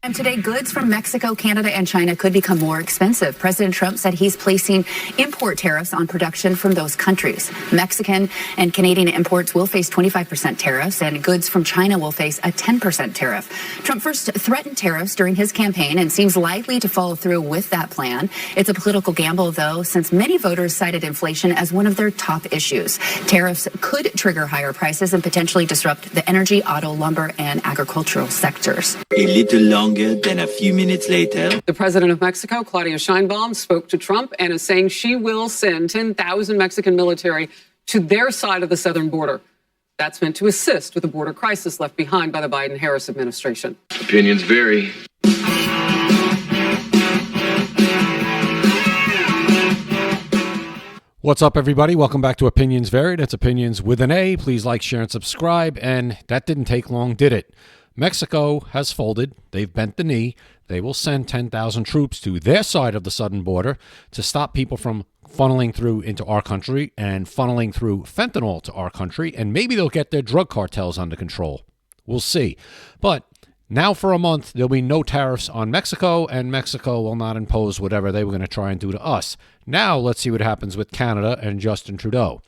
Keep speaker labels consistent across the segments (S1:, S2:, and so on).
S1: And today, goods from Mexico, Canada, and China could become more expensive. President Trump said he's placing import tariffs on production from those countries. Mexican and Canadian imports will face 25% tariffs, and goods from China will face a 10% tariff. Trump first threatened tariffs during his campaign and seems likely to follow through with that plan. It's a political gamble, though, since many voters cited inflation as one of their top issues. Tariffs could trigger higher prices and potentially disrupt the energy, auto, lumber, and agricultural sectors.
S2: A little longer than a few minutes later.
S3: The president of Mexico, Claudia Sheinbaum, spoke to Trump and is saying she will send 10,000 Mexican military to their side of the southern border. That's meant to assist with the border crisis left behind by the Biden-Harris administration.
S4: Opinions vary.
S5: What's up, everybody? Welcome back to Opinions Varied. It's Opinions with an A. Please like, share, and subscribe. And that didn't take long, did it? Mexico has folded. They've bent the knee. They will send 10,000 troops to their side of the southern border to stop people from funneling through into our country and funneling through fentanyl to our country. And maybe they'll get their drug cartels under control. We'll see. But now for a month, there'll be no tariffs on Mexico, and Mexico will not impose whatever they were going to try and do to us. Now let's see what happens with Canada and Justin Trudeau.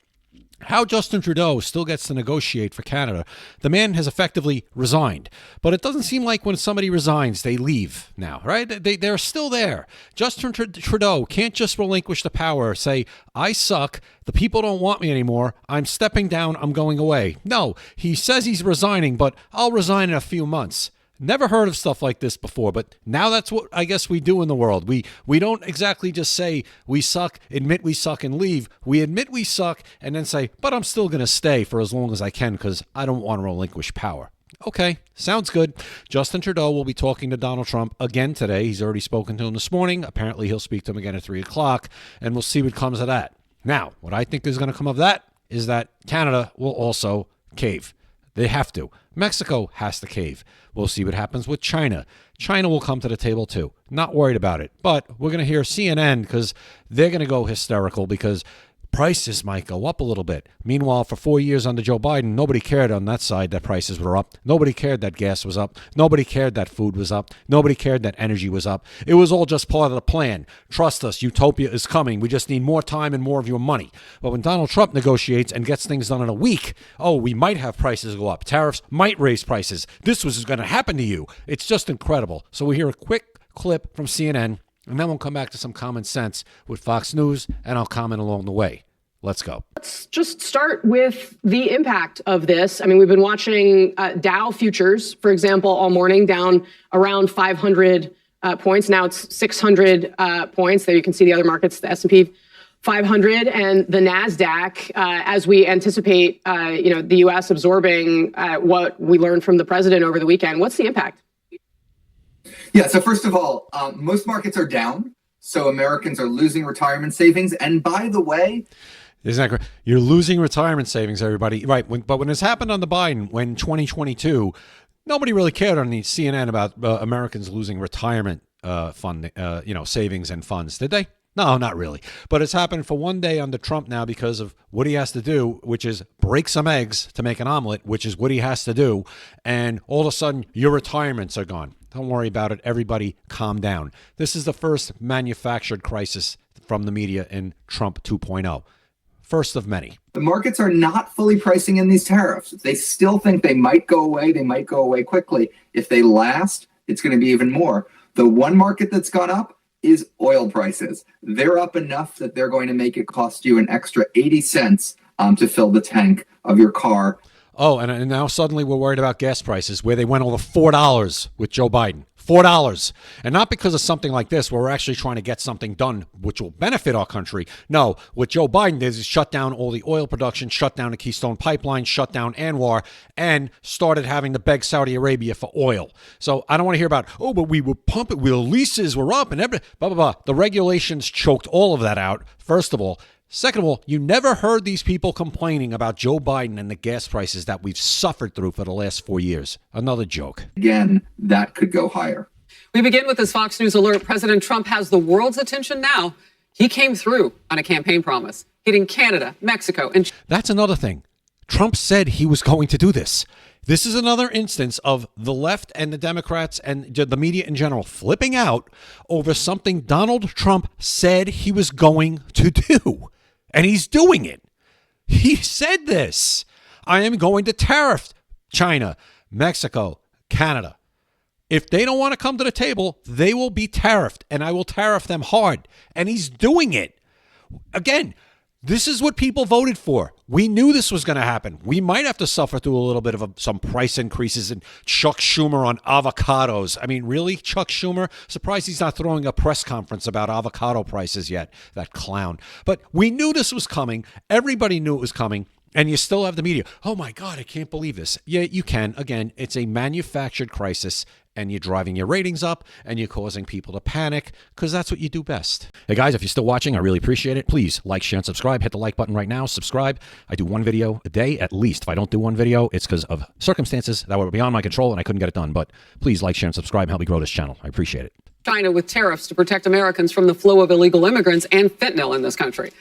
S5: How Justin Trudeau still gets to negotiate for Canada. The man has effectively resigned. But it doesn't seem like when somebody resigns, they leave now, right? They're still there. Justin Trudeau can't just relinquish the power, say, I suck, the people don't want me anymore, I'm stepping down, I'm going away. No, he says he's resigning, but I'll resign in a few months. Never heard of stuff like this before, but now that's what I guess we do in the world. We don't exactly just say we suck, admit we suck, and leave. We admit we suck and then say, but I'm still going to stay for as long as I can because I don't want to relinquish power. Okay, sounds good. Justin Trudeau will be talking to Donald Trump again today. He's already spoken to him this morning. Apparently he'll speak to him again at 3 o'clock, and we'll see what comes of that. Now, what I think is going to come of that is that Canada will also cave. They have to. Mexico has to cave. We'll see what happens with China. China will come to the table too. Not worried about it. But we're going to hear CNN because they're going to go hysterical because prices might go up a little bit. Meanwhile, for 4 years under Joe Biden, nobody cared on that side that prices were up. Nobody cared that gas was up. Nobody cared that food was up. Nobody cared that energy was up. It was all just part of the plan. Trust us, utopia is coming. We just need more time and more of your money. But when Donald Trump negotiates and gets things done in a week, oh, we might have prices go up. Tariffs might raise prices. This was going to happen to you. It's just incredible. So we hear a quick clip from CNN. And then we'll come back to some common sense with Fox News, and I'll comment along the way. Let's go.
S3: Let's just start with the impact of this. I mean, we've been watching Dow futures, for example, all morning, down around 500 points. Now it's 600 points. There you can see the other markets, the S&P 500 and the NASDAQ, as we anticipate, the U.S. absorbing what we learned from the president over the weekend. What's the impact?
S6: Yeah, so first of all, most markets are down, so Americans are losing retirement savings. And by the way,
S5: isn't that great? You're losing retirement savings, everybody. Right. But when this happened on the Biden, when 2022, nobody really cared on the CNN about Americans losing retirement savings and funds, did they? No, not really. But it's happened for one day under Trump now because of what he has to do, which is break some eggs to make an omelet, which is what he has to do. And all of a sudden, your retirements are gone. Don't worry about it. Everybody calm down. This is the first manufactured crisis from the media in Trump 2.0. First of many.
S6: The markets are not fully pricing in these tariffs. They still think they might go away. They might go away quickly. If they last, it's going to be even more. The one market that's gone up is oil prices. They're up enough that they're going to make it cost you an extra 80 cents to fill the tank of your car.
S5: Oh, and now suddenly we're worried about gas prices, where they went over $4 with Joe Biden. $4. And not because of something like this, where we're actually trying to get something done which will benefit our country. No, what Joe Biden did is shut down all the oil production, shut down the Keystone Pipeline, shut down Anwar, and started having to beg Saudi Arabia for oil. So I don't want to hear about, oh, but we were pumping, the leases were up and everything, blah, blah, blah. The regulations choked all of that out, first of all. Second of all, you never heard these people complaining about Joe Biden and the gas prices that we've suffered through for the last 4 years. Another joke.
S6: Again, that could go higher.
S3: We begin with this Fox News alert. President Trump has the world's attention now. He came through on a campaign promise, hitting Canada, Mexico, and...
S5: That's another thing. Trump said he was going to do this. This is another instance of the left and the Democrats and the media in general flipping out over something Donald Trump said he was going to do. And he's doing it. He said this. I am going to tariff China, Mexico, Canada. If they don't want to come to the table, they will be tariffed, and I will tariff them hard. And he's doing it. Again, this is what people voted for. We knew this was going to happen. We might have to suffer through a little bit of some price increases and Chuck Schumer on avocados. I mean, really, Chuck Schumer? Surprised he's not throwing a press conference about avocado prices yet, that clown. But we knew this was coming. Everybody knew it was coming. And you still have the media. Oh, my God, I can't believe this. Yeah, you can. Again, it's a manufactured crisis, and you're driving your ratings up, and you're causing people to panic, because that's what you do best. Hey, guys, if you're still watching, I really appreciate it. Please like, share, and subscribe. Hit the like button right now. Subscribe. I do one video a day at least. If I don't do one video, it's because of circumstances that were beyond my control, and I couldn't get it done. But please like, share, and subscribe and help me grow this channel. I appreciate it.
S3: China with tariffs to protect Americans from the flow of illegal immigrants and fentanyl in this country.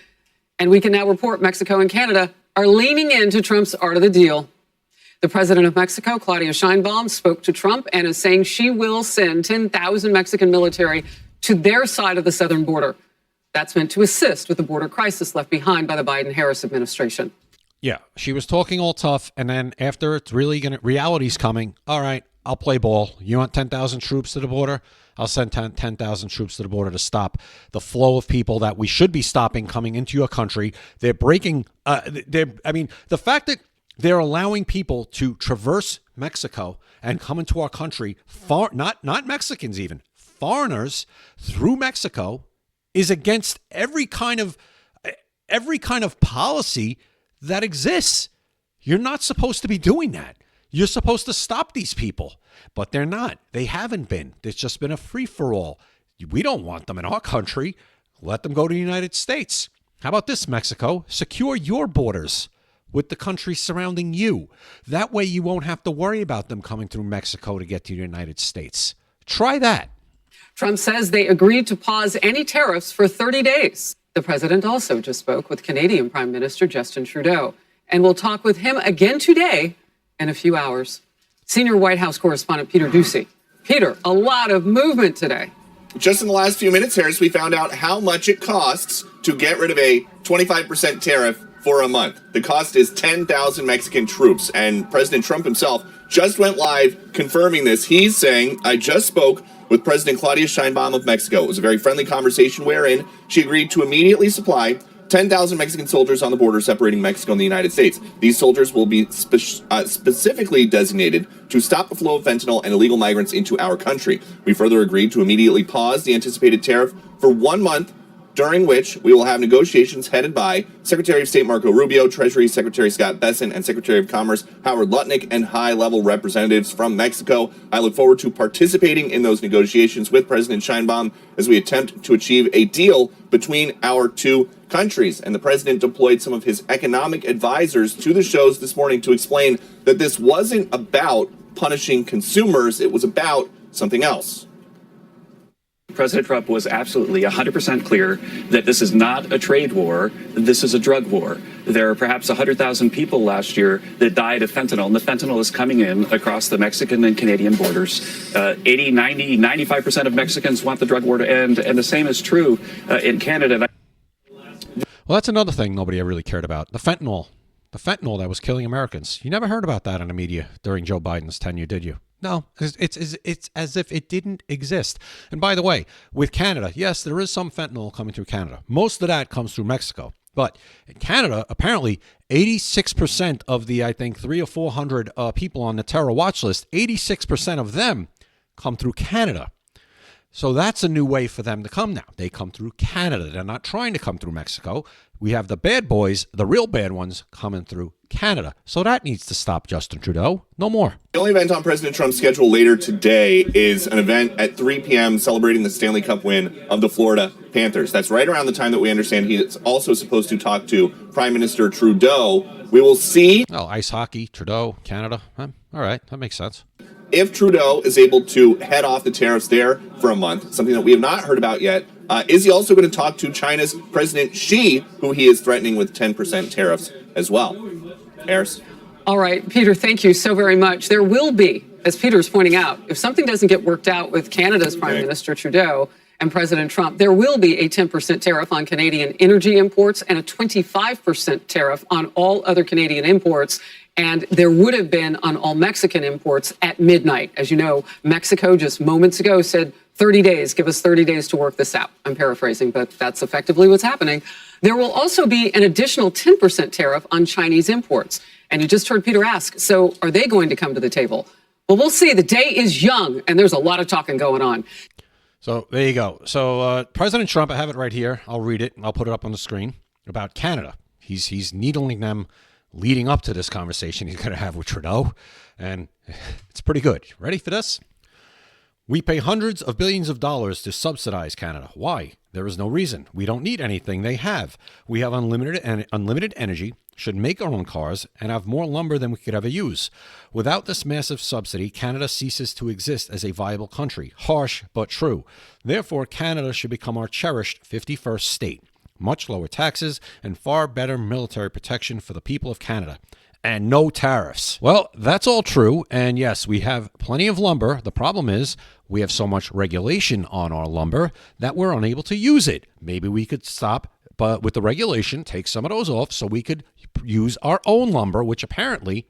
S3: And we can now report Mexico and Canada are leaning into Trump's art of the deal. The president of Mexico, Claudia Sheinbaum, spoke to Trump and is saying she will send 10,000 Mexican military to their side of the southern border. That's meant to assist with the border crisis left behind by the Biden-Harris administration.
S5: Yeah, she was talking all tough, and then after it's really reality's coming, all right, I'll play ball. You want 10,000 troops to the border? I'll send 10,000 troops to the border to stop the flow of people that we should be stopping coming into your country. They're breaking, the fact that they're allowing people to traverse Mexico and come into our country, not Mexicans even, foreigners through Mexico, is against every kind of policy that exists. You're not supposed to be doing that. You're supposed to stop these people, but they're not. They haven't been. There's just been a free-for-all. We don't want them in our country. Let them go to the United States. How about this, Mexico? Secure your borders with the countries surrounding you. That way you won't have to worry about them coming through Mexico to get to the United States. Try that.
S3: Trump says they agreed to pause any tariffs for 30 days. The president also just spoke with Canadian Prime Minister Justin Trudeau, and we'll talk with him again today in a few hours. Senior White House correspondent Peter Ducey. Peter, a lot of movement today.
S4: Just in the last few minutes, Harris, we found out how much it costs to get rid of a 25% tariff for a month. The cost is 10,000 Mexican troops, and President Trump himself just went live confirming this. He's saying, I just spoke with President Claudia Sheinbaum of Mexico. It was a very friendly conversation wherein she agreed to immediately supply 10,000 Mexican soldiers on the border separating Mexico and the United States. These soldiers will be specifically designated to stop the flow of fentanyl and illegal migrants into our country. We further agreed to immediately pause the anticipated tariff for 1 month, during which we will have negotiations headed by Secretary of State Marco Rubio, Treasury Secretary Scott Bessent, and Secretary of Commerce Howard Lutnick, and high-level representatives from Mexico. I look forward to participating in those negotiations with President Sheinbaum as we attempt to achieve a deal between our two countries. And the president deployed some of his economic advisors to the shows this morning to explain that this wasn't about punishing consumers, it was about something else.
S7: President Trump was absolutely 100% clear that this is not a trade war, this is a drug war. There are perhaps 100,000 people last year that died of fentanyl, and the fentanyl is coming in across the Mexican and Canadian borders. 80, 90, 95% of Mexicans want the drug war to end, and the same is true in Canada.
S5: Well, that's another thing nobody ever really cared about. The fentanyl that was killing Americans. You never heard about that in the media during Joe Biden's tenure, did you? No, it's as if it didn't exist. And by the way, with Canada, yes, there is some fentanyl coming through Canada. Most of that comes through Mexico. But in Canada, apparently 86% of the, I think, 300 or 400 people on the terror watch list, 86% of them come through Canada. So that's a new way for them to come now. They come through Canada. They're not trying to come through Mexico. We have the bad boys, the real bad ones, coming through Canada. So that needs to stop, Justin Trudeau. No more.
S4: The only event on President Trump's schedule later today is an event at 3 p.m. celebrating the Stanley Cup win of the Florida Panthers. That's right around the time that we understand he is also supposed to talk to Prime Minister Trudeau. We will see.
S5: Oh, ice hockey, Trudeau, Canada. All right, that makes sense.
S4: If Trudeau is able to head off the tariffs there for a month, something that we have not heard about yet, is he also going to talk to China's President Xi, who he is threatening with 10% tariffs as well? Harris?
S3: All right, Peter, thank you so very much. There will be, as Peter's pointing out, if something doesn't get worked out with Canada's Prime Minister Trudeau and President Trump, there will be a 10% tariff on Canadian energy imports and a 25% tariff on all other Canadian imports. And there would have been on all Mexican imports at midnight. As you know, Mexico just moments ago said 30 days, give us 30 days to work this out. I'm paraphrasing, but that's effectively what's happening. There will also be an additional 10% tariff on Chinese imports. And you just heard Peter ask, so are they going to come to the table? Well, we'll see. The day is young, and there's a lot of talking going on.
S5: So there you go. So President Trump, I have it right here. I'll read it. I'll put it up on the screen about Canada. He's needling them leading up to this conversation he's going to have with Trudeau. And it's pretty good. Ready for this? We pay hundreds of billions of dollars to subsidize Canada. Why? There is no reason. We don't need anything they have. We have unlimited energy, should make our own cars, and have more lumber than we could ever use. Without this massive subsidy, Canada ceases to exist as a viable country. Harsh, but true. Therefore, Canada should become our cherished 51st state. Much lower taxes and far better military protection for the people of Canada. And no tariffs. Well, that's all true. And yes, we have plenty of lumber. The problem is we have so much regulation on our lumber that we're unable to use it. Maybe we could stop, but with the regulation, take some of those off so we could use our own lumber, which apparently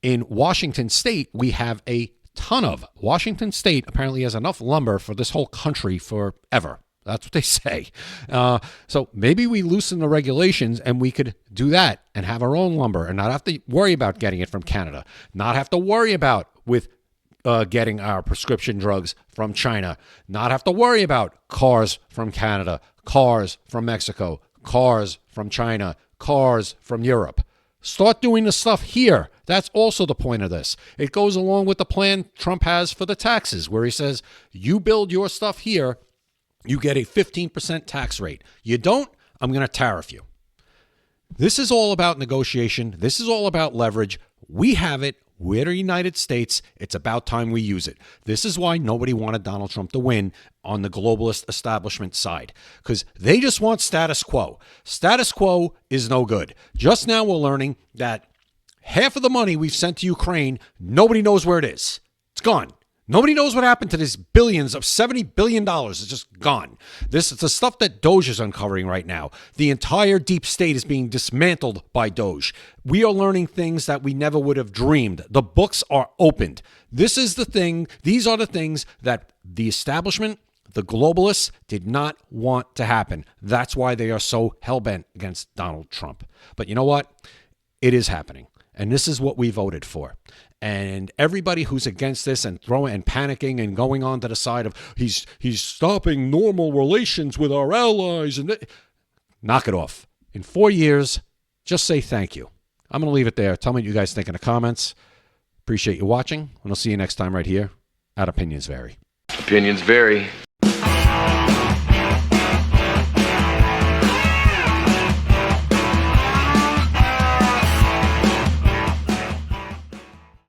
S5: in Washington State, we have a ton of. Washington State apparently has enough lumber for this whole country forever. That's what they say. So maybe we loosen the regulations and we could do that and have our own lumber and not have to worry about getting it from Canada, not have to worry about with getting our prescription drugs from China, not have to worry about cars from Canada, cars from Mexico, cars from China, cars from Europe. Start doing the stuff here. That's also the point of this. It goes along with the plan Trump has for the taxes, where he says, you build your stuff here, you get a 15% tax rate. You don't, I'm going to tariff you. This is all about negotiation. This is all about leverage. We have it. We're the United States. It's about time we use it. This is why nobody wanted Donald Trump to win on the globalist establishment side, because they just want status quo. Status quo is no good. Just now we're learning that half of the money we've sent to Ukraine, nobody knows where it is. It's gone. Nobody knows what happened to this billions of $70 billion. It's just gone. This is the stuff that Doge is uncovering right now. The entire deep state is being dismantled by Doge. We are learning things that we never would have dreamed. The books are opened. This is the thing. These are the things that the establishment, the globalists, did not want to happen. That's why they are so hell-bent against Donald Trump. But you know what? It is happening. And this is what we voted for. And everybody who's against this and throwing and panicking and going on to the side of he's stopping normal relations with our allies and knock it off. In 4 years, just say thank you. I'm going to leave it there. Tell me what you guys think in the comments. Appreciate you watching, and I'll see you next time right here at Opinions Vary.
S8: Opinions vary.